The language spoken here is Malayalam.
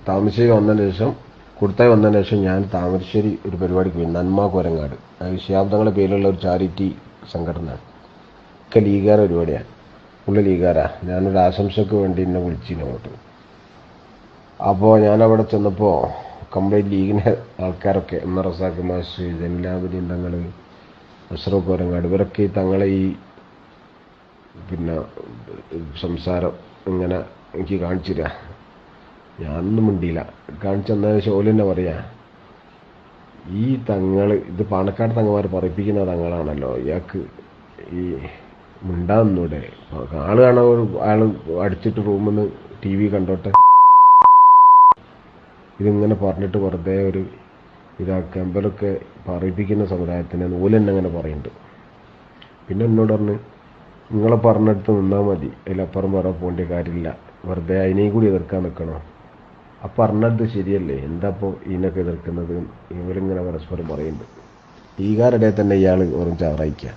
താമരശ്ശേരി വന്നതിന് ശേഷം കുടുത്തായി വന്നതിന് ശേഷം ഞാൻ താമരശ്ശേരി ഒരു പരിപാടിക്ക് പോയി. നന്മ കോരങ്ങാട്, ശിഹാബ് തങ്ങളുടെ പേരിലുള്ള ഒരു ചാരിറ്റി സംഘടനയാണ്. ഒക്കെ ലീഗാര പരിപാടിയാണ്. പുള്ളി ലീഗാരാ. ഞാനൊരു ആശംസക്ക് വേണ്ടി എന്നെ വിളിച്ചിരുന്നു അങ്ങോട്ട്. അപ്പോൾ ഞാനവിടെ ചെന്നപ്പോൾ കംപ്ലീറ്റ് ലീഗിൻ്റെ ആൾക്കാരൊക്കെ റസാഖ് മാഷ്, ജനിലാബുദ്ദീൻ തങ്ങൾ, അഷ്റഫ് കോരങ്ങാട്, ഇവരൊക്കെ തങ്ങളെ ഈ സംസാരം ഇങ്ങനെ എനിക്ക് കാണിച്ചു തരാ. ഞാനൊന്നും മിണ്ടിയില്ല. കാണിച്ചു തന്നതിന് ശേഷം ഓല് തന്നെ പറയാ, ഈ തങ്ങൾ ഇത് പാണക്കാട് തങ്ങന്മാർ പറയിപ്പിക്കുന്ന തങ്ങളാണല്ലോ, ഇയാൾക്ക് ഈ മിണ്ടാന്നൂടെ, ആള് കാണാൻ ആൾ അടിച്ചിട്ട് റൂമിൽ നിന്ന് TV കണ്ടോട്ടെ, ഇതിങ്ങനെ പറഞ്ഞിട്ട് വെറുതെ ഒരു ഇതാക്കുക, ഇവരൊക്കെ പറയിപ്പിക്കുന്ന സമുദായത്തിനെ ഓല് തന്നെ അങ്ങനെ പറയുന്നുണ്ട്. പിന്നെ എന്നോട് പറഞ്ഞ്, നിങ്ങളെ പറഞ്ഞിടത്ത് നിന്നാൽ മതി, അതിലപ്പുറം പറയാൻ പോകേണ്ട കാര്യമില്ല, വെറുതെ അതിനെയും കൂടി എതിർക്കാൻ നിൽക്കണോ? അപ്പം പറഞ്ഞത് ശരിയല്ലേ, എന്താ ഇപ്പോൾ ഇതിനൊക്കെ എതിർക്കുന്നത്? ഇവരിങ്ങനെ പരസ്പരം പറയുന്നുണ്ട്. ലീഗാരുടെ തന്നെ ഇയാൾ വെറും ചാറായിക്കുക.